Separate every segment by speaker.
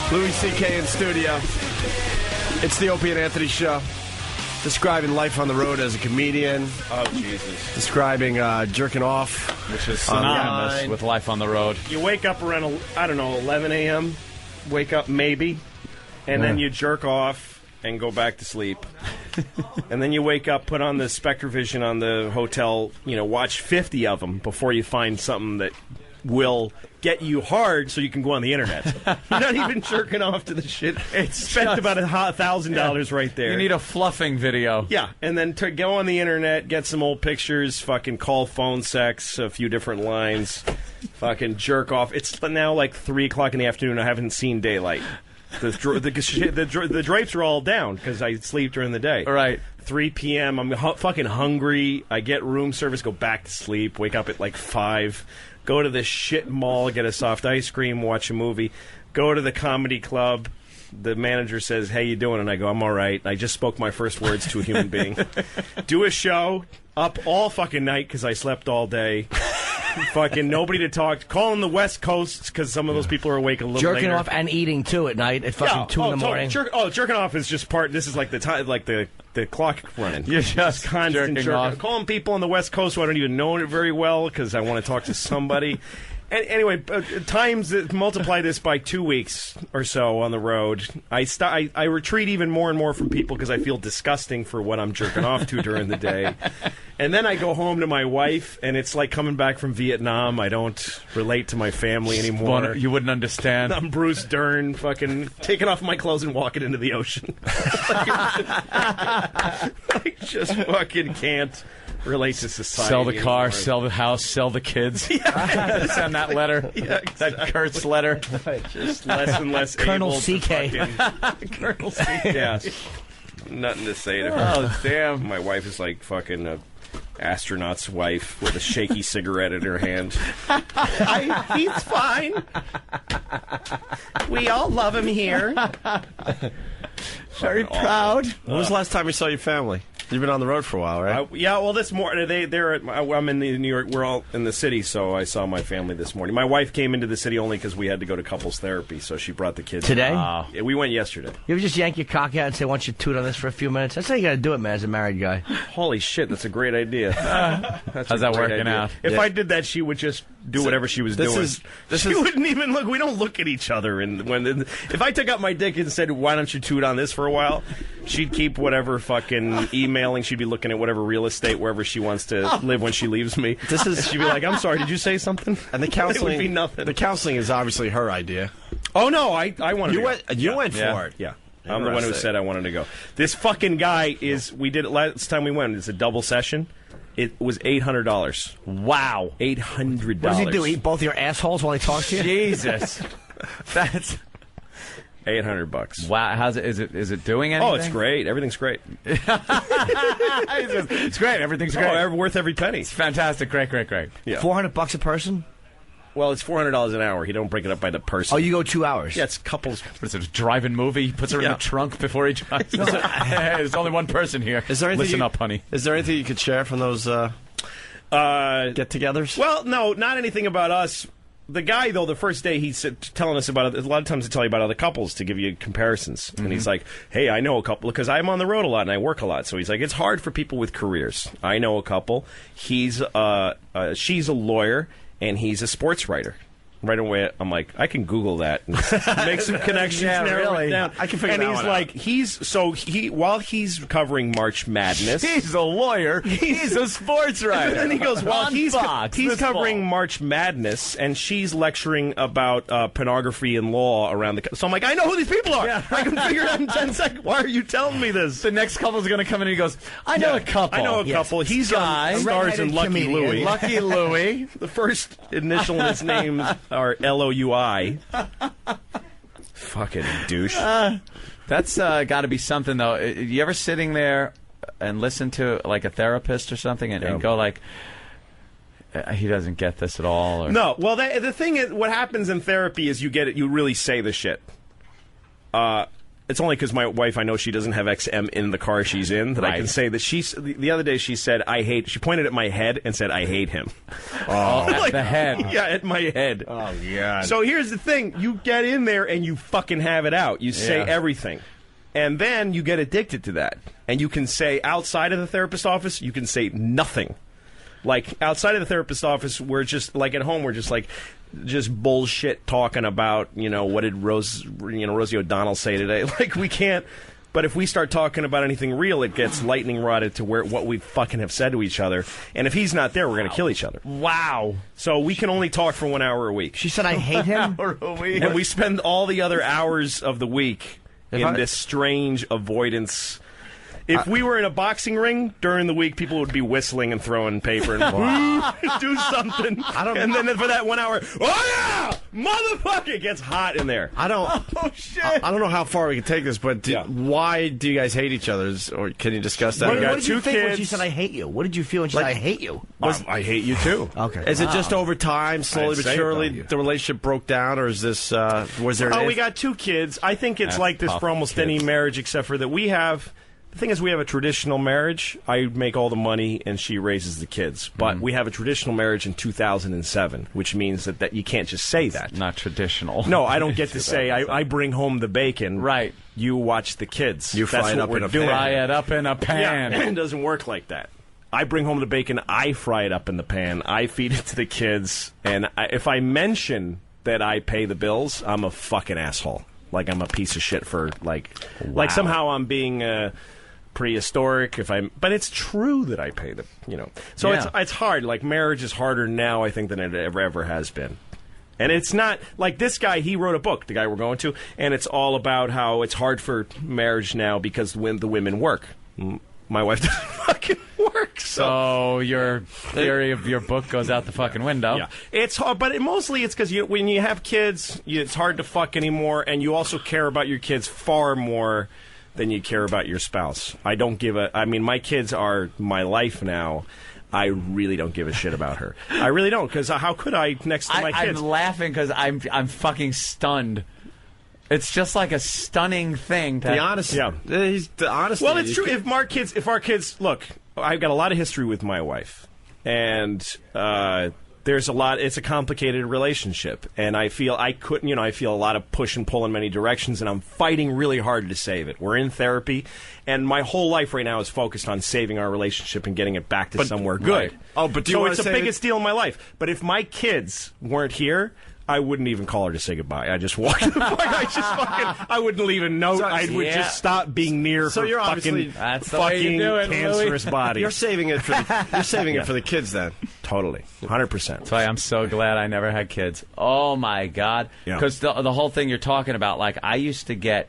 Speaker 1: Louis C.K. in studio. It's the Opie and Anthony show. Describing life on the road as a comedian.
Speaker 2: Oh, Jesus.
Speaker 1: Describing jerking off.
Speaker 3: Which is synonymous
Speaker 1: online
Speaker 3: with life on the road.
Speaker 2: You wake up around, 11 a.m., wake up maybe, and then you jerk off and go back to sleep. And then you wake up, put on the SpectraVision on the hotel, watch 50 of them before you find something that will get you hard so you can go on the internet. You're not even jerking off to the shit. It's spent about $1,000 right there.
Speaker 3: You need a fluffing video.
Speaker 2: Yeah, and then to go on the internet, get some old pictures, fucking call phone sex, a few different lines, fucking jerk off. It's now like 3 o'clock in the afternoon. I haven't seen daylight. The drapes are all down because I sleep during the day.
Speaker 3: All right.
Speaker 2: 3 p.m. I'm fucking hungry. I get room service, go back to sleep, wake up at like 5. Go to the shit mall, get a soft ice cream, watch a movie. Go to the comedy club. The manager says, "Hey, you doing?" And I go, "I'm all right." I just spoke my first words to a human being. Do a show, up all fucking night because I slept all day. Fucking nobody to talk. Calling the West Coast because some of those people are awake a little
Speaker 4: Jerking
Speaker 2: later.
Speaker 4: off and eating too at night at fucking 2 in the morning.
Speaker 2: Jerking off is just part. This is like the time, like the clock running.
Speaker 3: You're just
Speaker 2: constant
Speaker 3: jerking off.
Speaker 2: Calling people on the West Coast who I don't even know it very well because I want to talk to somebody. And anyway, multiply this by 2 weeks or so on the road. I retreat even more and more from people because I feel disgusting for what I'm jerking off to during the day. And then I go home to my wife, and it's like coming back from Vietnam. I don't relate to my family anymore.
Speaker 3: You wouldn't understand.
Speaker 2: I'm Bruce Dern, fucking taking off my clothes and walking into the ocean. I just fucking can't relate to society.
Speaker 3: Sell the car,
Speaker 2: anymore.
Speaker 3: sell the house, sell the kids. Send that letter.
Speaker 2: Yeah, exactly.
Speaker 3: That Kurt's letter.
Speaker 2: Just less and less
Speaker 4: Colonel
Speaker 2: able
Speaker 4: CK.
Speaker 2: to fucking... Colonel CK. Yeah. Nothing to say to her.
Speaker 3: Oh, damn.
Speaker 2: My wife is like fucking a astronaut's wife with a shaky cigarette in her hand. He's fine. We all love him here.
Speaker 3: Very proud.
Speaker 1: When was the last time you saw your family? You've been on the road for a while, right?
Speaker 2: Yeah, well, this morning I'm in New York. We're all in the city, so I saw my family this morning. My wife came into the city only because we had to go to couples therapy, so she brought the kids.
Speaker 4: Today?
Speaker 2: Yeah, we went yesterday.
Speaker 4: You ever just yank your cock out and say, "Why don't you toot on this for a few minutes?" That's how you got to do it, man, as a married guy.
Speaker 2: Holy shit, that's a great idea.
Speaker 3: How's that working out?
Speaker 2: If I did that, she would just do whatever she was doing. She wouldn't even look. We don't look at each other. And if I took out my dick and said, "Why don't you toot on this for a while?" she'd keep whatever fucking emailing. She'd be looking at whatever real estate wherever she wants to live when she leaves me. She'd be like, "I'm sorry, did you say something?"
Speaker 1: And the counseling
Speaker 2: it would be nothing.
Speaker 1: The counseling is obviously her idea.
Speaker 2: Oh no, I wanted.
Speaker 1: You went for it.
Speaker 2: Yeah. I'm the one who said I wanted to go. This fucking guy is. We did it last time we went. It's a double session. It was $800.
Speaker 4: Wow.
Speaker 2: $800.
Speaker 4: What does he do? Eat both your assholes while he talks to you?
Speaker 3: Jesus. That's
Speaker 2: $800.
Speaker 3: wow. How's it? Is it doing anything?
Speaker 2: Oh, it's great. Everything's great.
Speaker 3: It's great. Everything's great.
Speaker 2: Oh, worth every penny.
Speaker 3: It's fantastic. Great.
Speaker 2: Yeah.
Speaker 4: $400 a person?
Speaker 2: Well, it's $400 an hour. He don't break it up by the person.
Speaker 4: Oh, you go 2 hours?
Speaker 2: Yeah, it's couples.
Speaker 3: What is it? A drive-in movie? He puts her in the trunk before he drives. There's only one person here.
Speaker 1: Is there anything
Speaker 3: Listen up, honey.
Speaker 1: Is there anything you could share from those get-togethers?
Speaker 2: Well, no, not anything about us. The guy, though, the first day he's telling us about it. A lot of times they tell you about other couples to give you comparisons. Mm-hmm. And he's like, "Hey, I know a couple," because I'm on the road a lot and I work a lot. So he's like, "It's hard for people with careers. I know a couple. She's a lawyer and he's a sports writer." Right away, I'm like, I can Google that and make some connections. Narrow it down.
Speaker 1: I can figure
Speaker 2: that
Speaker 1: out.
Speaker 2: And he's like, while he's covering March Madness,
Speaker 3: he's a lawyer. He's a sports writer.
Speaker 2: And then he goes, well, he's covering
Speaker 3: fall.
Speaker 2: March Madness, and she's lecturing about pornography and law around the. So I'm like, I know who these people are. Yeah. I can figure it out in 10 seconds. Why are you telling me this?
Speaker 3: The next couple's going to come in and he goes, I know a couple.
Speaker 2: I know a couple. He's
Speaker 3: Guy,
Speaker 2: stars in Lucky
Speaker 4: comedian.
Speaker 2: Louie.
Speaker 3: Lucky Louie.
Speaker 2: The first initial in his name are L-O-U-I. Fucking douche.
Speaker 3: That's got to be something, though. You ever sitting there and listen to like a therapist or something and go like, he doesn't get this at all? Or...
Speaker 2: No. Well, the thing is, what happens in therapy is you get it. You really say the shit. it's only because my wife, I know she doesn't have XM in the car she's in, that I can say that the other day she said, she pointed at my head and said, I hate him.
Speaker 3: At the head.
Speaker 2: Yeah, at my head.
Speaker 1: Oh, yeah.
Speaker 2: So here's the thing. You get in there and you fucking have it out. You say everything. And then you get addicted to that. And you can say, outside of the therapist office, you can say nothing. Like, outside of the therapist office, we're just, like, at home, we're just, like, just bullshit talking about, what did Rosie O'Donnell say today? Like, we can't. But if we start talking about anything real, it gets lightning rodded to what we fucking have said to each other. And if he's not there, we're going to kill each other.
Speaker 4: Wow.
Speaker 2: So we can only talk for 1 hour a week.
Speaker 4: She said I hate him?
Speaker 2: And we spend all the other hours of the week in this strange avoidance. If we were in a boxing ring during the week, people would be whistling and throwing paper and do something. And then for that 1 hour, oh yeah, motherfucker, it gets hot in there.
Speaker 1: I don't.
Speaker 2: Oh shit!
Speaker 1: I don't know how far we can take this, but why do you guys hate each other? Or can you discuss that?
Speaker 4: What did you think when she said I hate you? What did you feel when she said I hate you?
Speaker 2: I hate you too.
Speaker 4: Okay.
Speaker 1: Is it just over time, slowly but surely, the relationship broke down, or is this? Was there?
Speaker 2: We got 2 kids. I think it's like this for almost any marriage, except for that we have. The thing is, we have a traditional marriage. I make all the money, and she raises the kids. But we have a traditional marriage in 2007, which means that you can't just say that.
Speaker 3: Not traditional.
Speaker 2: No, I don't get to say, I bring home the bacon.
Speaker 3: Right.
Speaker 2: You watch the kids.
Speaker 1: You fry it up in a pan.
Speaker 3: Fry it up in a pan.
Speaker 2: Yeah, it doesn't work like that. I bring home the bacon. I fry it up in the pan. I feed it to the kids. And if I mention that I pay the bills, I'm a fucking asshole. Like, I'm a piece of shit for, like somehow I'm being... prehistoric but it's true that I pay so it's hard. Like, marriage is harder now, I think, than it ever has been. And it's not like this guy. He wrote a book, the guy we're going to, and it's all about how it's hard for marriage now because when the women work. My wife doesn't fucking work.
Speaker 3: So your theory of your book goes out the fucking window.
Speaker 2: Yeah, it's hard, but mostly it's because when you have kids, it's hard to fuck anymore, and you also care about your kids far more than you care about your spouse. I don't give a... I mean, my kids are my life now. I really don't give a shit about her. I really don't, because how could I next to my kids?
Speaker 3: I'm laughing because I'm fucking stunned. It's just like a stunning thing.
Speaker 1: The honesty. Yeah. The honesty.
Speaker 2: Well, it's true. If our kids... Look, I've got a lot of history with my wife. And... there's a lot. It's a complicated relationship, and I feel I feel a lot of push and pull in many directions, and I'm fighting really hard to save it. We're in therapy, and my whole life right now is focused on saving our relationship and getting it back to somewhere good.
Speaker 1: Right. Oh, but
Speaker 2: it's the biggest deal in my life. But if my kids weren't here, I wouldn't even call her to say goodbye. I just walk. I wouldn't leave a note. I would just stop being near her
Speaker 1: you're
Speaker 2: fucking
Speaker 3: it,
Speaker 2: cancerous body.
Speaker 1: You're saving it for the kids then.
Speaker 2: Totally, 100%.
Speaker 3: That's why I'm so glad I never had kids. Oh my God! Because the whole thing you're talking about, like, I used to get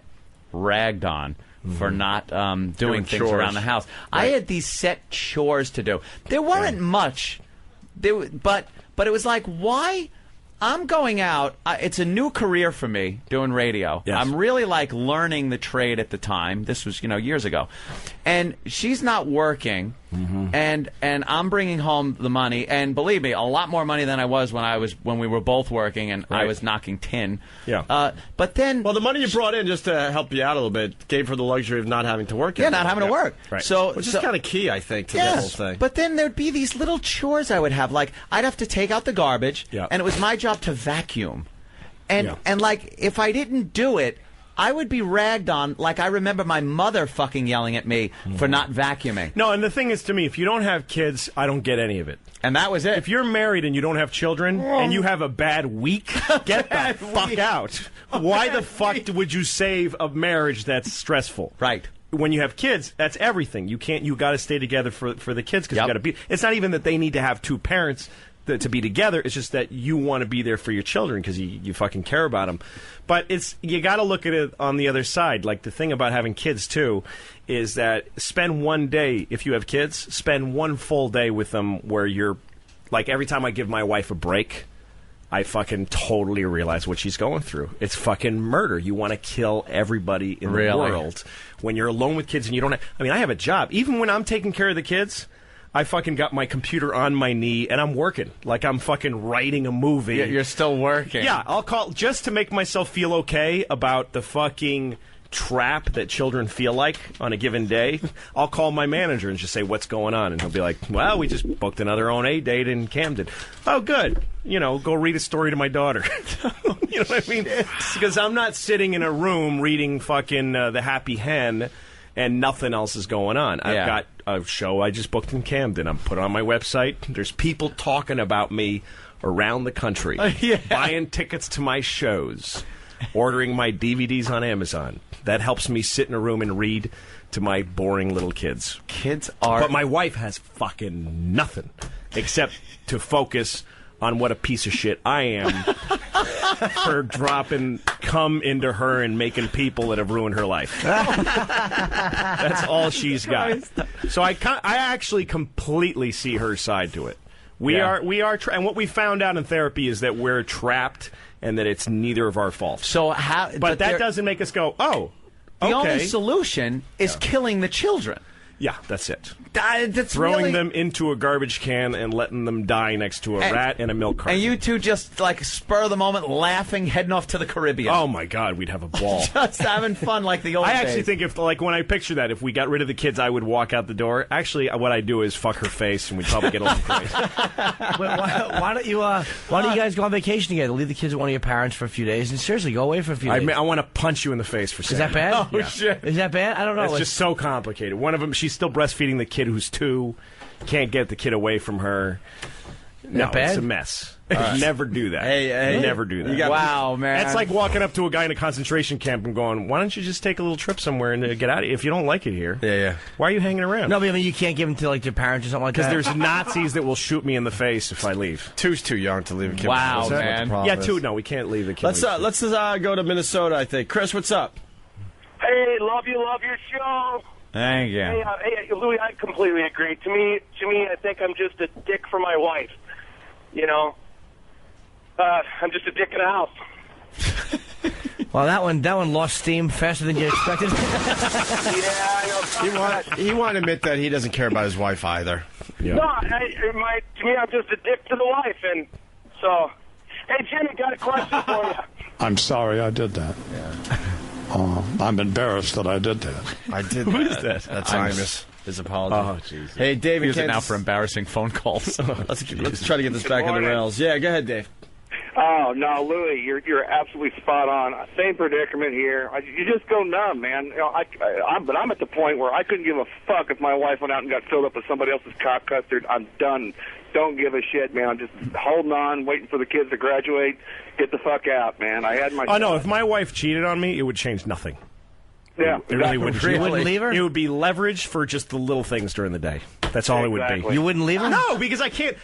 Speaker 3: ragged on for not doing things
Speaker 1: chores
Speaker 3: around the house. Right. I had these set chores to do. There weren't much, but it was like, why? I'm going out. It's a new career for me, doing radio.
Speaker 2: Yes.
Speaker 3: I'm really, like, learning the trade at the time. This was, years ago. And she's not working, and I'm bringing home the money. And believe me, a lot more money than I was when we were both working, and I was knocking tin.
Speaker 2: Yeah.
Speaker 3: But then...
Speaker 1: Well, the money you brought in, just to help you out a little bit, gave her the luxury of not having to work.
Speaker 3: Yeah, not having to work.
Speaker 2: Right.
Speaker 1: Which is kind of key, I think, to the whole thing.
Speaker 3: But then there'd be these little chores I would have. Like, I'd have to take out the garbage, and it was my job to vacuum. And like, if I didn't do it, I would be ragged on. Like, I remember my mother fucking yelling at me for not vacuuming.
Speaker 2: No, and the thing is, to me, if you don't have kids, I don't get any of it.
Speaker 3: And that was it.
Speaker 2: If you're married and you don't have children and you have a bad week, get the fuck out. Why the fuck would you save a marriage that's stressful?
Speaker 3: Right.
Speaker 2: When you have kids, that's everything. You got to stay together for the kids because you got to be. It's not even that they need to have 2 parents to be together. It's just that you want to be there for your children because you fucking care about them. But you got to look at it on the other side. Like, the thing about having kids too is that spend one day, if you have kids, spend one full day with them where you're, like, every time I give my wife a break, I fucking totally realize what she's going through. It's fucking murder. You want to kill everybody in the world. When you're alone with kids and you don't have... I mean, I have a job. Even when I'm taking care of the kids... I fucking got my computer on my knee, and I'm working. Like, I'm fucking writing a movie.
Speaker 3: You're still working.
Speaker 2: Yeah, I'll call just to make myself feel okay about the fucking trap that children feel like on a given day, I'll call my manager and just say, what's going on? And he'll be like, well, we just booked another OA date in Camden. Oh, good. Go read a story to my daughter. You know what I mean? Because I'm not sitting in a room reading fucking The Happy Hen and nothing else is going on. I've got a show I just booked in Camden. I'm put it on my website. There's people talking about me around the country, buying tickets to my shows, ordering my DVDs on Amazon. That helps me sit in a room and read to my boring little kids. But my wife has fucking nothing except to focus on what a piece of shit I am for dropping cum into her and making people that have ruined her life. That's all she's got. So I actually completely see her side to it. We are, and what we found out in therapy is that we're trapped and that it's neither of our faults.
Speaker 3: So
Speaker 2: but that doesn't make us go, oh,
Speaker 3: the only solution is killing the children.
Speaker 2: Yeah, that's it.
Speaker 3: That's
Speaker 2: throwing them into a garbage can and letting them die next to a rat and a milk carton.
Speaker 3: And you two just, like, spur of the moment, laughing, heading off to the Caribbean.
Speaker 2: Oh, my God, we'd have a ball.
Speaker 3: Just having fun like the old days.
Speaker 2: I actually think when I picture that, if we got rid of the kids, I would walk out the door. Actually, what I'd do is fuck her face, and we'd probably get along great.
Speaker 4: Why don't you guys go on vacation together? Leave the kids with one of your parents for a few days, and seriously, go away for a few days.
Speaker 2: I want to punch you in the face for saying
Speaker 4: that. Is that bad?
Speaker 2: Oh, shit.
Speaker 4: Is that bad? I don't know.
Speaker 2: It's just so complicated. One of them, she's still breastfeeding the kid who's 2. Can't get the kid away from her. No, it's a mess. Never do that.
Speaker 3: Hey.
Speaker 2: Never do that.
Speaker 3: Wow, man.
Speaker 2: That's like walking up to a guy in a concentration camp and going, why don't you just take a little trip somewhere and get out of here? If you don't like it here, why are you hanging around?
Speaker 4: No, but I mean, you can't give them to, like, your parents or something like that?
Speaker 2: Because there's Nazis that will shoot me in the face if I leave.
Speaker 1: 2's too young to leave a kid.
Speaker 3: Wow, man.
Speaker 2: Yeah, 2, no, we can't leave the kid.
Speaker 1: Let's go to Minnesota, I think. Chris, what's up?
Speaker 5: Hey, love your show.
Speaker 3: Thank you.
Speaker 5: Hey, Louis, I completely agree. To me, I think I'm just a dick for my wife. I'm just a dick in the house.
Speaker 4: Well, that one lost steam faster than you expected.
Speaker 5: I know.
Speaker 1: He won't admit that he doesn't care about his wife either.
Speaker 5: Yeah. No, to me, I'm just a dick to the wife, and so. Hey, Jimmy, got a question for you.
Speaker 6: I'm sorry I did that. Yeah. I'm embarrassed that I did that.
Speaker 1: I did.
Speaker 2: Who is that?
Speaker 1: That's Imus. His apology.
Speaker 2: Oh, Jesus.
Speaker 1: Hey, David.
Speaker 3: Use it now for embarrassing phone calls.
Speaker 1: Let's try to get this back on the rails. Yeah, go ahead, Dave.
Speaker 5: Oh no, Louis, you're absolutely spot on. Same predicament here. You just go numb, man. But I'm at the point where I couldn't give a fuck if my wife went out and got filled up with somebody else's cock custard. I'm done. Don't give a shit, man. I'm just holding on, waiting for the kids to graduate. Get the fuck out, man. I had my.
Speaker 2: Oh no, if my wife cheated on me, it would change nothing.
Speaker 5: Yeah,
Speaker 2: it really would.
Speaker 4: You wouldn't leave her?
Speaker 2: It would be leverage for just the little things during the day. That's all it would be.
Speaker 4: You wouldn't leave her?
Speaker 2: No, because I can't.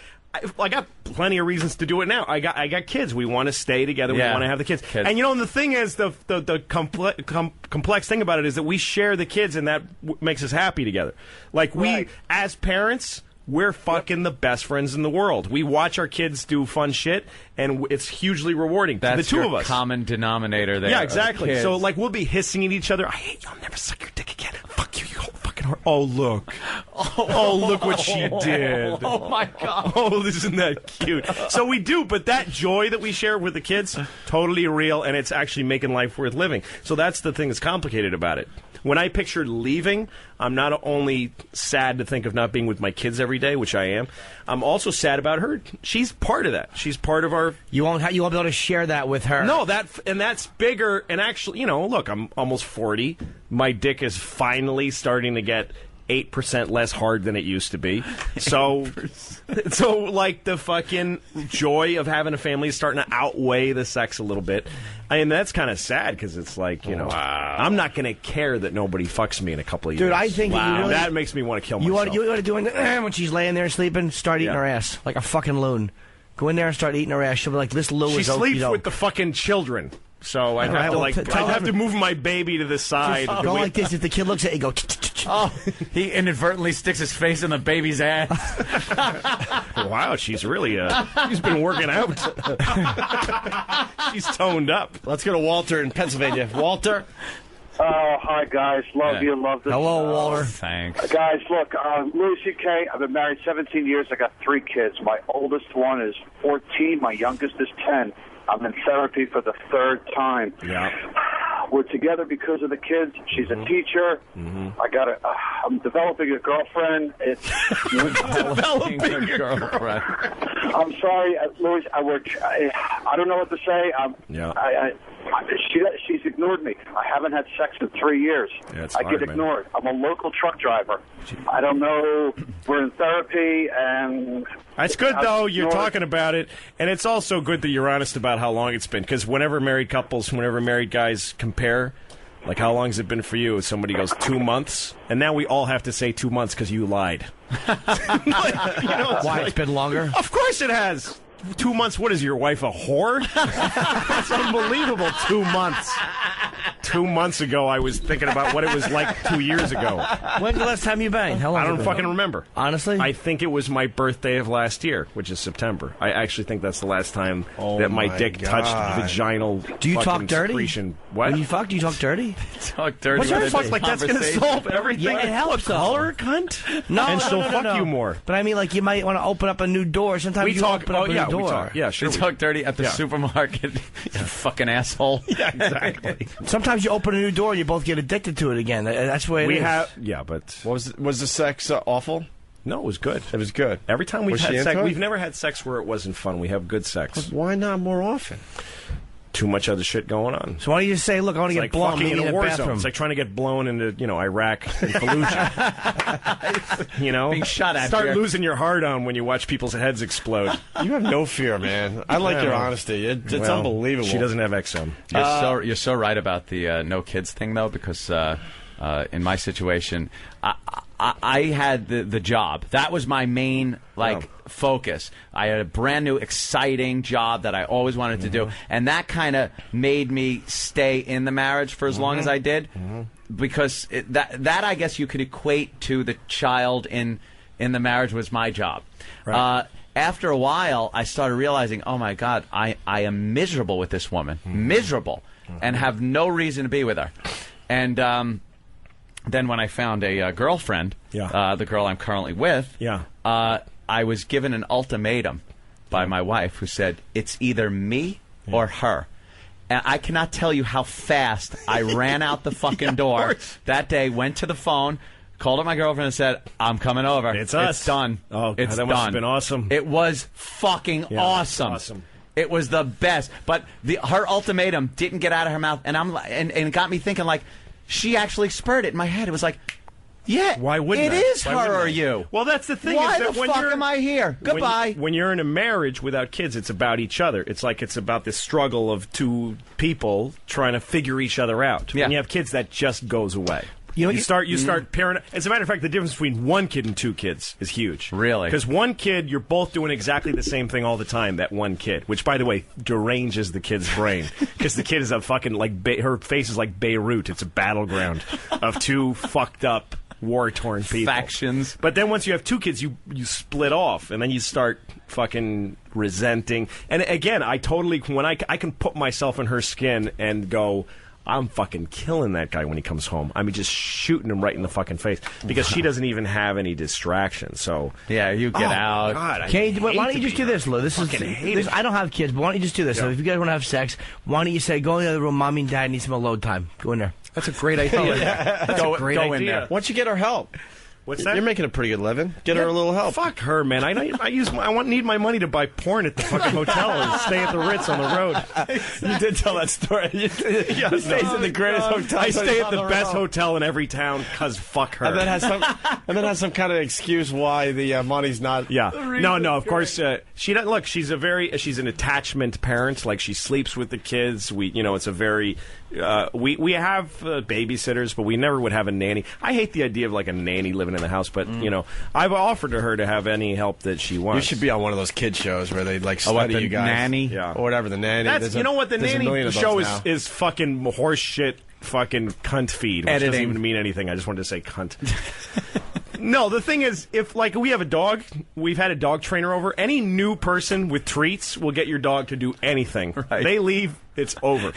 Speaker 2: I got plenty of reasons to do it now. I got kids. We want to stay together. We want to have the kids. And and the thing is, the complex thing about it is that we share the kids, and that makes us happy together. Like we, as parents, we're fucking the best friends in the world. We watch our kids do fun shit, and it's hugely rewarding.
Speaker 3: That's
Speaker 2: the two of us.
Speaker 3: Common denominator there.
Speaker 2: Yeah, exactly. So like we'll be hissing at each other. I hate you. I'll never suck your dick again. Fuck you, you whole fucking whore. Oh look. Oh look what she did.
Speaker 3: Oh my God.
Speaker 2: Oh, isn't that cute? So we do, but that joy that we share with the kids, totally real, and it's actually making life worth living. So that's the thing that's complicated about it. When I pictured leaving, I'm not only sad to think of not being with my kids every day, which I am. I'm also sad about her. She's part of that. She's part of our.
Speaker 4: You won't be able to share that with her.
Speaker 2: No, that's bigger. And actually, look, I'm almost 40. My dick is finally starting to get 8% less hard than it used to be. So like the fucking joy of having a family is starting to outweigh the sex a little bit. I mean, that's kind of sad because it's like, I'm not going to care that nobody fucks me in a couple of years.
Speaker 4: Dude, I think
Speaker 2: that makes me want to kill myself.
Speaker 4: You ought to do it when she's laying there sleeping, start eating her ass like a fucking loon. Go in there and start eating her ass. She'll be like, this Lou is
Speaker 2: She sleeps with the fucking children. So I'd have to move my baby to the side.
Speaker 4: Go like this. If the kid looks at you, go.
Speaker 3: Oh, he inadvertently sticks his face in the baby's ass.
Speaker 2: Wow, she's really she's been working out. She's toned up.
Speaker 1: Let's go to Walter in Pennsylvania. Walter.
Speaker 5: Oh, hi guys. Love you. Love this.
Speaker 4: Hello, Walter.
Speaker 3: Thanks.
Speaker 5: Guys, look, Louis C.K., I've been married 17 years. I got 3 kids. My oldest one is 14. My youngest is 10. I'm in therapy for the 3rd time.
Speaker 2: Yeah.
Speaker 5: We're together because of the kids. She's a teacher. I'm developing a girlfriend.
Speaker 3: Developing a girlfriend.
Speaker 5: I'm sorry, Louis. I don't know what to say. She's ignored me. I haven't had sex in 3 years.
Speaker 2: Yeah,
Speaker 5: I get ignored. I'm a local truck driver. I don't know. We're in therapy, and
Speaker 2: that's good though. You're talking about it, and it's also good that you're honest about how long it's been. Because whenever married guys compare, like how long has it been for you? Somebody goes 2 months, and now we all have to say 2 months because you lied.
Speaker 4: Why it's been longer?
Speaker 2: Of course it has. 2 months. What is your wife, a whore? That's unbelievable. 2 months. 2 months ago, I was thinking about what it was like 2 years ago.
Speaker 4: When's the last time you banged? How long?
Speaker 2: I don't fucking remember.
Speaker 4: Honestly?
Speaker 2: I think it was my birthday of last year, which is September. I actually think that's the last time that my dick touched vaginal.
Speaker 4: Do you talk dirty?
Speaker 2: Secretion. What?
Speaker 4: When you fuck, do you talk dirty?
Speaker 3: Talk dirty.
Speaker 2: What's your fuck? Like that's gonna solve everything.
Speaker 4: Yeah, it helps.
Speaker 2: Call her a cunt.
Speaker 4: No,
Speaker 2: and she'll
Speaker 4: no,
Speaker 2: fuck you more.
Speaker 4: But I mean, like you might want to open up a new door. Sometimes
Speaker 2: we
Speaker 4: you
Speaker 2: talk.
Speaker 4: open up a new door.
Speaker 2: We talk. Yeah, sure.
Speaker 3: You talk dirty at the supermarket. You fucking asshole.
Speaker 2: Yeah, exactly.
Speaker 4: Sometimes you open a new door and you both get addicted to it again. That's the way it is.
Speaker 2: But
Speaker 1: was the sex awful?
Speaker 2: No, it was good.
Speaker 1: It was good.
Speaker 2: Every time we've had sex,
Speaker 1: it?
Speaker 2: we've never had sex where it wasn't fun. We have good sex.
Speaker 1: Why not more often?
Speaker 2: Too much other shit going on.
Speaker 4: So why don't you just say, look, I want to get blown
Speaker 2: fucking in a war
Speaker 4: bathroom.
Speaker 2: zone. It's like trying to get blown into, Iraq and Fallujah.
Speaker 3: Being shot at.
Speaker 2: Start losing your heart on when you watch people's heads explode.
Speaker 1: You have no fear, man. I like your honesty. It's unbelievable.
Speaker 2: She doesn't have XM.
Speaker 3: You're so right about the no kids thing, though, because in my situation, I had the job. That was my main focus. I had a brand new, exciting job that I always wanted to do, and that kind of made me stay in the marriage for as long as I did, because that I guess you could equate to the child in the marriage was my job. Right. After a while, I started realizing, oh my God, I am miserable with this woman, miserable, and have no reason to be with her, and. Then when I found a girlfriend, the girl I'm currently with, I was given an ultimatum by my wife who said, it's either me or her. And I cannot tell you how fast I ran out the fucking door that day, went to the phone, called up my girlfriend and said, I'm coming over.
Speaker 2: It's us.
Speaker 3: It's done.
Speaker 2: Oh, God,
Speaker 3: it's
Speaker 2: that must have been awesome.
Speaker 3: It was fucking awesome. It was the best. But her ultimatum didn't get out of her mouth, and it got me thinking, like, she actually spurred it in my head. It was like, yeah,
Speaker 2: why wouldn't
Speaker 3: it is her or you?
Speaker 2: Well, that's the thing.
Speaker 3: Why
Speaker 2: is that
Speaker 3: the
Speaker 2: when
Speaker 3: fuck am I here? Goodbye.
Speaker 2: When you're in a marriage without kids, it's about each other. It's like it's about this struggle of two people trying to figure each other out. When you have kids, that just goes away. You start parent. As a matter of fact, the difference between one kid and two kids is huge.
Speaker 3: Really?
Speaker 2: Because one kid, you're both doing exactly the same thing all the time. That one kid, which by the way deranges the kid's brain, because the kid is a fucking her face is like Beirut. It's a battleground of two fucked up, war-torn people.
Speaker 3: Factions.
Speaker 2: But then once you have two kids, you split off, and then you start fucking resenting. And again, I can put myself in her skin and go, I'm fucking killing that guy when he comes home. I mean, just shooting him right in the fucking face, because she doesn't even have any distractions. So
Speaker 3: yeah, you get out.
Speaker 2: God,
Speaker 4: why don't you just do this, Lou? I don't have kids, but why don't you just do this? So if you guys want to have sex, why don't you say, go in the other room, mommy and dad need some alone time. Go in there.
Speaker 2: That's a great idea. That's a great idea.
Speaker 3: In there.
Speaker 1: Why don't you get her help?
Speaker 2: What's that?
Speaker 1: You're making a pretty good living. Get her a little help.
Speaker 2: Fuck her, man. I need my money to buy porn at the fucking hotel and stay at the Ritz on the road.
Speaker 1: You did tell that story. He stays in the greatest hotel.
Speaker 2: I stay at the best hotel in every town because fuck her.
Speaker 1: And then has some kind of excuse why the money's not.
Speaker 2: Yeah. No. Of course, she doesn't. Look, she's an attachment parent. Like, she sleeps with the kids. It's a very. We have babysitters, but we never would have a nanny. I hate the idea of like a nanny living in the house, but I've offered to her to have any help that she wants.
Speaker 1: You should be on one of those kid shows where they like study you guys.
Speaker 3: Nanny,
Speaker 1: or whatever, the nanny.
Speaker 2: That's the nanny show is fucking horse shit, fucking cunt feed, which doesn't even mean anything. I just wanted to say cunt. No, the thing is, if like we have a dog, we've had a dog trainer over. Any new person with treats will get your dog to do anything. Right. They leave, it's over.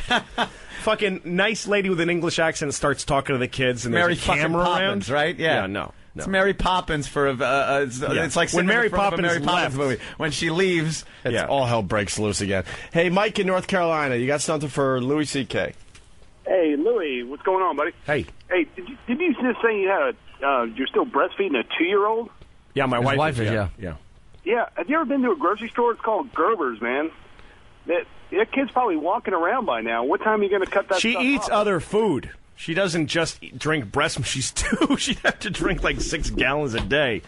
Speaker 2: Fucking nice lady with an English accent starts talking to the kids, and
Speaker 3: Mary
Speaker 2: there's a camera
Speaker 3: Poppins,
Speaker 2: around.
Speaker 3: Right? Yeah.
Speaker 2: No.
Speaker 3: It's Mary Poppins for it's like
Speaker 2: when Mary Poppins
Speaker 3: left. Movie. When she leaves,
Speaker 1: all hell breaks loose again. Hey, Mike in North Carolina, you got something for Louis C.K.?
Speaker 5: Hey, Louie, what's going on, buddy?
Speaker 2: Hey.
Speaker 5: Hey, did you just say you had you're still breastfeeding a 2-year-old?
Speaker 2: Yeah, my wife is,
Speaker 4: yeah.
Speaker 5: Yeah. Have you ever been to a grocery store? It's called Gerber's, man. That kid's probably walking around by now. What time are you going to cut that
Speaker 2: She
Speaker 5: stuff
Speaker 2: eats
Speaker 5: off?
Speaker 2: other food. She doesn't just drink breast milk. She's 2. She'd have to drink like 6 gallons a day.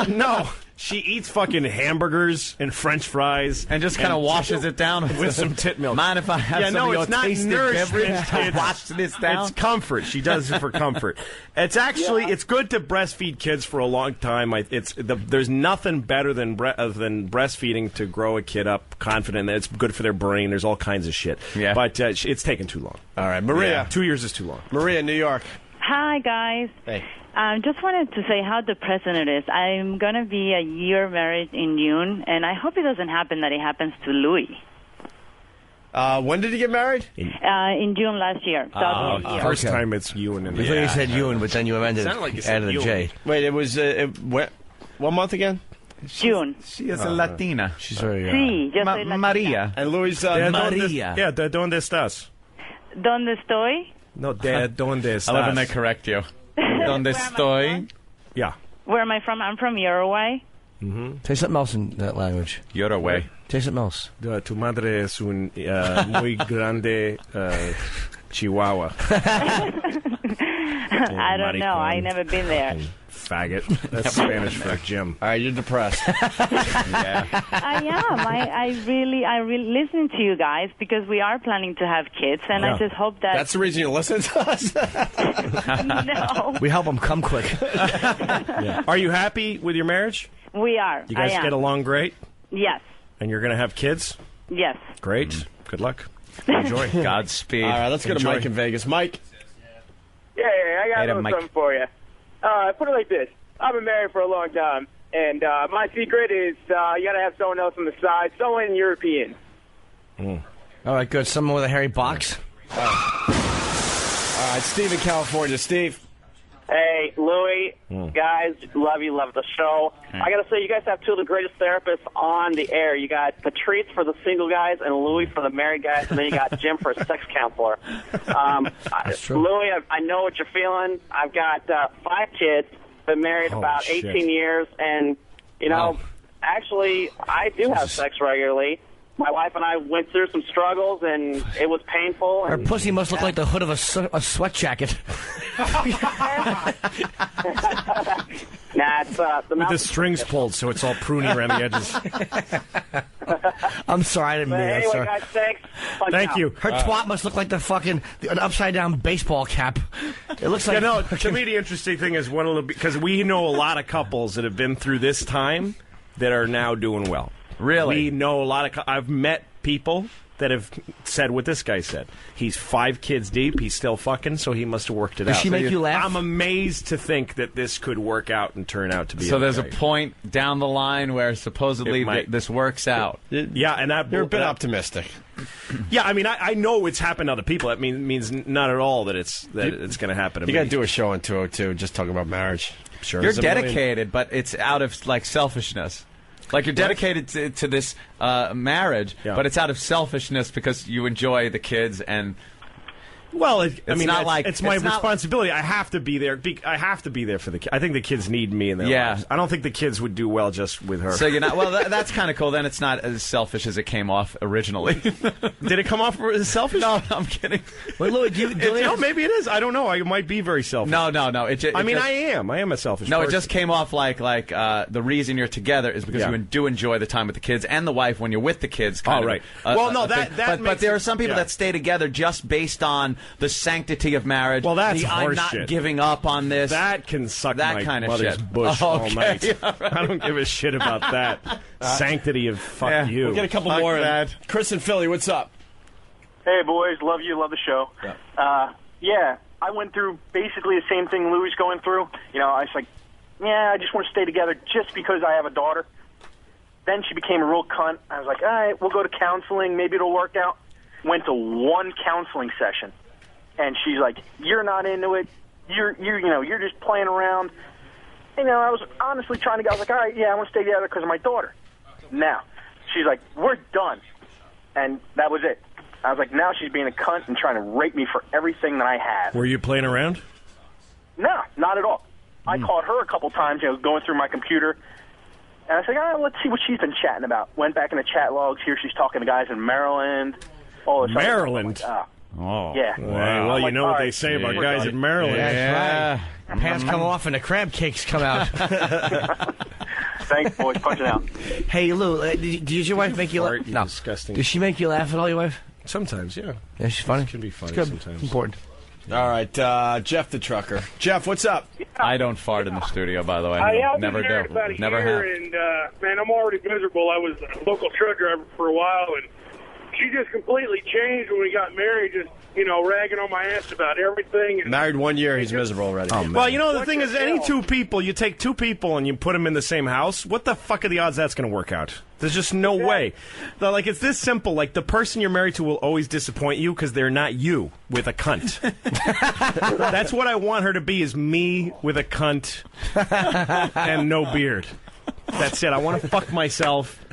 Speaker 2: No. She eats fucking hamburgers and French fries.
Speaker 3: And just kind of washes it down
Speaker 2: with some tit milk.
Speaker 3: Mind if I have some of your
Speaker 2: it's not
Speaker 3: tasted
Speaker 2: nourishment.
Speaker 3: beverage to wash this down?
Speaker 2: It's comfort. She does it for comfort. It's actually it's good to breastfeed kids for a long time. There's nothing better than breastfeeding to grow a kid up confident. It's good for their brain. There's all kinds of shit.
Speaker 3: Yeah.
Speaker 2: But it's taken too long.
Speaker 1: All right, Maria.
Speaker 2: 2 years is too long.
Speaker 1: Maria, New York.
Speaker 7: Hi, guys.
Speaker 1: Hey.
Speaker 7: Just wanted to say how depressing it is. I'm going to be a year married in June, and I hope it doesn't happen that it happens to Louis.
Speaker 1: When did you get married?
Speaker 7: In June last year.
Speaker 2: First time it's Ewan.
Speaker 4: I thought you said Ewan, but then you amended it. Added a J.
Speaker 1: Wait, it was what month again?
Speaker 7: June.
Speaker 3: She is a Latina.
Speaker 4: She's very...
Speaker 7: Sí, yo soy Latina.
Speaker 3: Maria.
Speaker 1: And Louis...
Speaker 4: Maria.
Speaker 2: Yeah, de donde estás?
Speaker 7: ¿Dónde estoy?
Speaker 2: No, de donde estás?
Speaker 3: I love when they correct you. Donde estoy?
Speaker 2: Yeah.
Speaker 7: Where am I from? I'm from Uruguay.
Speaker 4: Say something else in that language.
Speaker 3: Uruguay.
Speaker 4: Say something else.
Speaker 2: Tu madre es un muy grande chihuahua.
Speaker 7: I don't know. I never been there.
Speaker 2: Faggot. That's Spanish for Jim.
Speaker 1: All right, you're depressed.
Speaker 3: Yeah.
Speaker 7: I am. I really listen to you guys because we are planning to have kids, and I just hope that...
Speaker 1: That's the reason you listen to us?
Speaker 7: No.
Speaker 4: We help them come quick.
Speaker 2: Yeah. Are you happy with your marriage?
Speaker 7: We are.
Speaker 2: You guys get along great?
Speaker 7: Yes.
Speaker 2: And you're going to have kids?
Speaker 7: Yes.
Speaker 2: Great. Good luck. Enjoy.
Speaker 3: Godspeed.
Speaker 1: All right, let's go to Mike in Vegas. Mike.
Speaker 8: Yeah, I got a little something for you. Put it like this. I've been married for a long time, and my secret is you got to have someone else on the side, someone European.
Speaker 4: All right, good. Someone with a hairy box?
Speaker 1: All right, Steve in California. Steve.
Speaker 8: Hey, Louie, guys, love you, love the show. I got to say, you guys have two of the greatest therapists on the air. You got Patrice for the single guys and Louie for the married guys, and then you got Jim for a sex counselor.
Speaker 4: That's true.
Speaker 8: Louie, I know what you're feeling. I've got 5 kids, been married about 18 years, and, you know, actually, I do have sex regularly. My wife and I went through some struggles, and it was painful.
Speaker 4: Her
Speaker 8: And,
Speaker 4: pussy must look like the hood of a sweat jacket.
Speaker 8: nah, it's the
Speaker 2: With the strings pulled, so it's all pruny around the edges.
Speaker 4: I'm sorry, I didn't mean that,
Speaker 8: Anyway,
Speaker 4: sir.
Speaker 8: guys, thanks.
Speaker 2: Thank you.
Speaker 4: Her twat must look like an upside-down baseball cap. It looks like...
Speaker 2: You know, to me, the interesting thing is because we know a lot of couples that have been through this time that are now doing well.
Speaker 3: Really?
Speaker 2: We know a lot of... I've met people that have said what this guy said. He's 5 kids deep. He's still fucking, so he must have worked it out.
Speaker 4: Does she make you laugh?
Speaker 2: I'm amazed to think that this could work out and turn out to be
Speaker 3: So there's a
Speaker 2: okay.
Speaker 3: point down the line where supposedly
Speaker 2: It might.
Speaker 3: this works out.
Speaker 2: Yeah, and that...
Speaker 1: You're a bit
Speaker 2: that-
Speaker 1: optimistic.
Speaker 2: Yeah, I mean, I know it's happened to other people. That means not at all that it's going to happen to me.
Speaker 1: You got to do a show on 202 just talking about marriage. Sure.
Speaker 3: You're
Speaker 1: There's a million-
Speaker 3: dedicated, but it's out of, like, selfishness. Like, you're dedicated to this marriage,
Speaker 2: Yeah.
Speaker 3: but it's out of selfishness because you enjoy the kids and...
Speaker 2: Well,
Speaker 3: not like-
Speaker 2: it's my
Speaker 3: it's not-
Speaker 2: responsibility. I have to be there. I have to be there for the kids. I think the kids need me in their
Speaker 3: Yeah.
Speaker 2: lives. I don't think the kids would do well just with her.
Speaker 3: So you're not... Well, that's kind of cool. Then it's not as selfish as it came off originally.
Speaker 2: Did it come off as selfish?
Speaker 3: No, I'm kidding.
Speaker 4: Wait, Louis, do you
Speaker 2: Maybe it is. I don't know. I might be very selfish.
Speaker 3: No.
Speaker 2: I am. I am a selfish
Speaker 3: No,
Speaker 2: person.
Speaker 3: it just came off like the reason you're together is because you do enjoy the time with the kids and the wife when you're with the kids. Kind of
Speaker 2: right.
Speaker 3: but
Speaker 2: makes
Speaker 3: there are
Speaker 2: it-
Speaker 3: some people that stay together just based on the sanctity of marriage.
Speaker 2: Well, that's
Speaker 3: I'm not
Speaker 2: horseshit.
Speaker 3: giving up on this.
Speaker 2: That can suck
Speaker 3: That
Speaker 2: my
Speaker 3: kind of
Speaker 2: mother's
Speaker 3: shit.
Speaker 2: bush all
Speaker 3: Okay,
Speaker 2: night.
Speaker 3: yeah, right.
Speaker 2: I don't give a shit about that. Sanctity of fuck you.
Speaker 1: We'll get a couple
Speaker 3: Fuck
Speaker 1: more.
Speaker 3: that.
Speaker 1: Chris in Philly, what's up?
Speaker 5: Hey, boys, love you, love the show. Yeah, I went through basically the same thing Louie's going through. You know, I was like, yeah, I just want to stay together just because I have a daughter. Then she became a real cunt. I was like, all right, we'll go to counseling. Maybe it'll work out. Went to one counseling session, and she's like, you're not into it. You're just playing around. You know, I was honestly trying to go. I was like, all right, yeah, I want to stay together because of my daughter. Now, she's like, we're done. And that was it.
Speaker 9: I was like, now she's being a cunt and trying to rape me for everything that I had.
Speaker 2: Were you playing around?
Speaker 9: No, not at all. I called her a couple times, going through my computer. And I said, let's see what she's been chatting about. Went back in the chat logs. Here she's talking to guys in Maryland.
Speaker 2: Maryland?
Speaker 9: Oh. Yeah.
Speaker 2: Well, you know what they say about guys in Maryland.
Speaker 4: Yeah. Right. Pants come off and the crab cakes come out.
Speaker 9: Thanks, boys. Punching out.
Speaker 4: Hey, Lou, does your wife make you laugh? No.
Speaker 2: Disgusting.
Speaker 4: Does she make you laugh at all, your wife?
Speaker 2: Sometimes, yeah.
Speaker 4: Yeah, she's funny.
Speaker 2: It can be funny sometimes.
Speaker 4: Important.
Speaker 1: All right, Jeff the trucker. Jeff, what's up?
Speaker 10: I don't fart in the studio, by the way.
Speaker 11: I've
Speaker 10: Never
Speaker 11: been married
Speaker 10: do.
Speaker 11: about a
Speaker 10: Never
Speaker 11: year,
Speaker 10: have.
Speaker 11: and man, I'm already miserable. I was a local truck driver for a while, and she just completely changed when we got married. Just ragging on my ass about everything. And
Speaker 1: Married 1 year, he's miserable already.
Speaker 2: Oh, well, the thing is, any two people, you take two people and you put them in the same house, what the fuck are the odds that's going to work out? There's just no way. It's this simple. Like, the person you're married to will always disappoint you because they're not you with a cunt. That's what I want her to be, is me with a cunt and no beard. That's it. I want to fuck myself.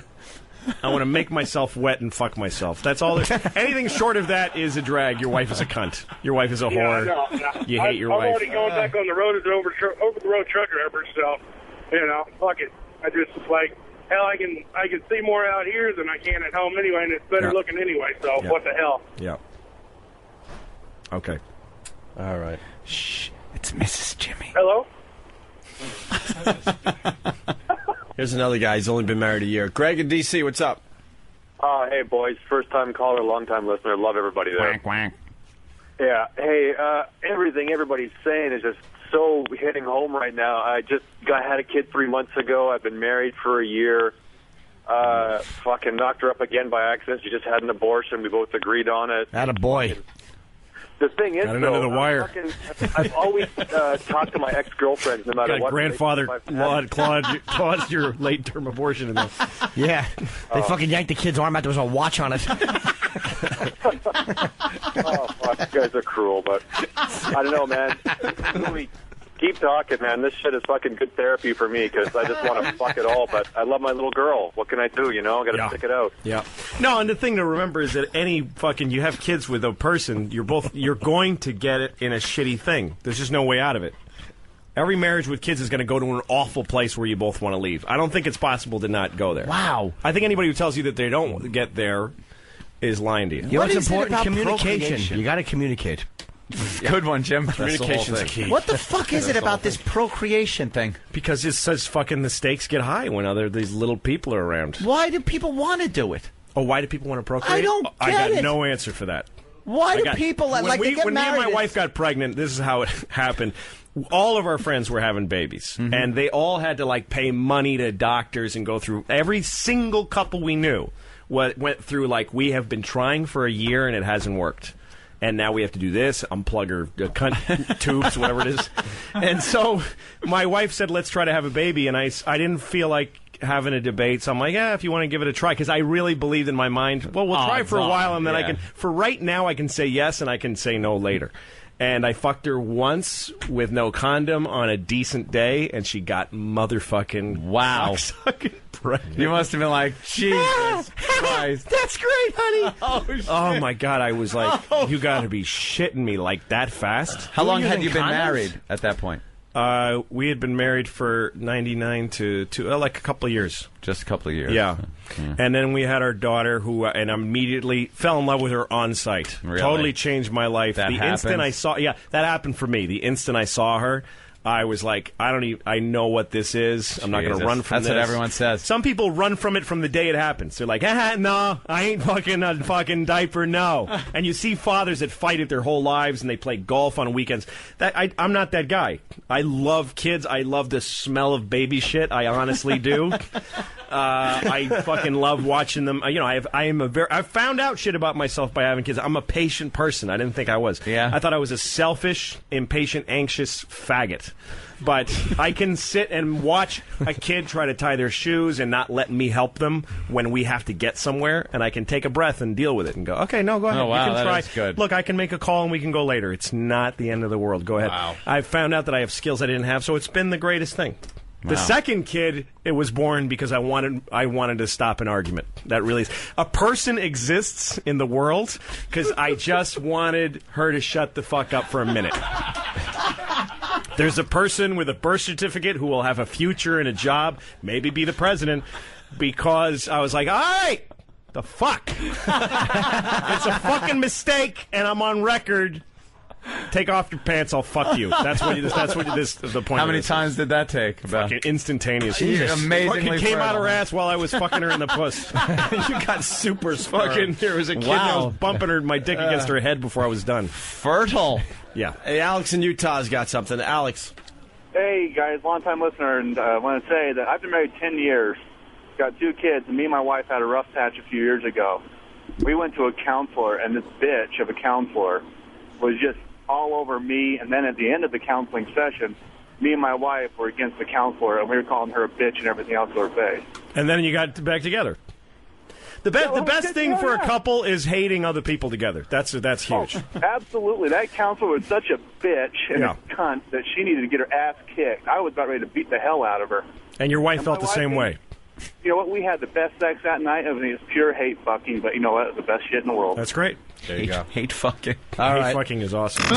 Speaker 2: I want to make myself wet and fuck myself. That's all. Anything short of that is a drag. Your wife is a cunt. Your wife is a whore. You hate your wife.
Speaker 11: I'm already going back on the road as an over-the-road truck driver, so, fuck it. I just, hell, I can see more out here than I can at home anyway, and it's better looking anyway, so what the hell.
Speaker 2: Yeah. Okay.
Speaker 1: All right.
Speaker 3: Shh. It's Mrs. Jimmy.
Speaker 11: Hello?
Speaker 1: Here's another guy. He's only been married a year. Greg in D.C., what's up?
Speaker 12: Hey, boys. First-time caller, long-time listener. Love everybody there.
Speaker 3: Quack, quack.
Speaker 12: Yeah. Hey, everything everybody's saying is just so hitting home right now. I had a kid 3 months ago. I've been married for a year. Fucking knocked her up again by accident. She just had an abortion. We both agreed on it.
Speaker 4: Attaboy.
Speaker 12: The thing is,
Speaker 2: got it under the wire.
Speaker 12: I've always talked to my ex-girlfriends, no matter what.
Speaker 2: Grandfather claused your late-term abortion in there.
Speaker 4: Yeah. They fucking yanked the kid's arm out. There was a watch on it.
Speaker 12: Oh, fuck, you guys are cruel, but I don't know, man. Really, keep talking, man. This shit is fucking good therapy for me because I just want to fuck it all, but I love my little girl. What can I do, I got to stick it out.
Speaker 2: Yeah. No, and the thing to remember is that you have kids with a person, you're going to get it in a shitty thing. There's just no way out of it. Every marriage with kids is going to go to an awful place where you both want to leave. I don't think it's possible to not go there.
Speaker 4: Wow.
Speaker 2: I think anybody who tells you that they don't get there is lying to you.
Speaker 4: You know what's important? Communication. You got to communicate.
Speaker 10: Good one, Jim.
Speaker 2: Communication's key.
Speaker 3: What the fuck is it about this procreation thing?
Speaker 2: Because it's such fucking the stakes get high when these little people are around.
Speaker 3: Why do people want to do it?
Speaker 2: Oh, why do people want to procreate?
Speaker 3: I don't get
Speaker 2: I got
Speaker 3: it.
Speaker 2: no answer for that.
Speaker 3: Why do people
Speaker 2: when
Speaker 3: they get
Speaker 2: when
Speaker 3: married?
Speaker 2: me and my wife got pregnant, this is how it happened. All of our friends were having babies, and they all had to pay money to doctors and go through. Every single couple we knew went through we have been trying for a year and it hasn't worked. And now we have to do this, unplug her cunt tubes, whatever it is. And so my wife said, let's try to have a baby. And I didn't feel like having a debate. So I'm like, if you want to give it a try. Because I really believed in my mind, we'll try for a while. And then for right now, I can say yes and I can say no later. And I fucked her once with no condom on a decent day. And she got motherfucking cocksucking pregnant.
Speaker 10: You must have been like, Jesus Christ.
Speaker 3: That's great, honey.
Speaker 2: Oh, my God. I was like, you got to be shitting me that fast.
Speaker 10: How long had you been married at that point?
Speaker 2: We had been married for 99 to a couple of years.
Speaker 10: Just a couple of years.
Speaker 2: Yeah. And then we had our daughter who, and I immediately fell in love with her on sight.
Speaker 10: Really?
Speaker 2: Totally changed my life.
Speaker 10: That
Speaker 2: instant I saw, that happened for me. The instant I saw her, I was like, I know what this is. I'm not going to run from this.
Speaker 10: That's what everyone says.
Speaker 2: Some people run from it from the day it happens. They're like, no, I ain't fucking a fucking diaper, no. And you see fathers that fight it their whole lives and they play golf on weekends. I'm not that guy. I love kids. I love the smell of baby shit. I honestly do. I fucking love watching them. I found out shit about myself by having kids. I'm a patient person. I didn't think I was.
Speaker 10: Yeah.
Speaker 2: I thought I was a selfish, impatient, anxious faggot. But I can sit and watch a kid try to tie their shoes and not let me help them when we have to get somewhere, and I can take a breath and deal with it and go, okay, no, go ahead.
Speaker 10: Oh, wow,
Speaker 2: you can
Speaker 10: that
Speaker 2: try.
Speaker 10: is good.
Speaker 2: Look, I can make a call and we can go later. It's not the end of the world. Go ahead.
Speaker 10: Wow.
Speaker 2: I found out that I have skills I didn't have, so it's been the greatest thing. The second kid, it was born because I wanted to stop an argument. That really is. A person exists in the world because I just wanted her to shut the fuck up for a minute. There's a person with a birth certificate who will have a future and a job, maybe be the president, because I was like, all right, the fuck. It's a fucking mistake, and I'm on record. Take off your pants, I'll fuck you. That's what the point.
Speaker 10: How many times did that take?
Speaker 2: Fucking instantaneous.
Speaker 10: Amazingly
Speaker 2: fucking came out her ass while I was fucking her in the puss.
Speaker 1: You got super
Speaker 2: fucking. There was a kid and I was bumping her my dick against her head before I was done.
Speaker 3: Fertile.
Speaker 2: Yeah.
Speaker 1: Hey, Alex in Utah's got something. Alex.
Speaker 13: Hey guys, long-time listener, and I want to say that I've been married 10 years, got 2 kids, and me and my wife had a rough patch a few years ago. We went to a counselor, and this bitch of a counselor was just all over me, and then at the end of the counseling session, me and my wife were against the counselor, and we were calling her a bitch and everything else to her face.
Speaker 2: And then you got back together. The best thing for a couple is hating other people together. That's huge.
Speaker 13: Oh, absolutely. That counselor was such a bitch and a cunt that she needed to get her ass kicked. I was about ready to beat the hell out of her.
Speaker 2: And your wife felt the same way.
Speaker 13: You know what? We had the best sex that night. I mean, it was pure hate fucking, but you know what? It was the best shit in the world.
Speaker 2: That's great.
Speaker 10: There you go.
Speaker 3: Hate fucking.
Speaker 2: Hate fucking is awesome.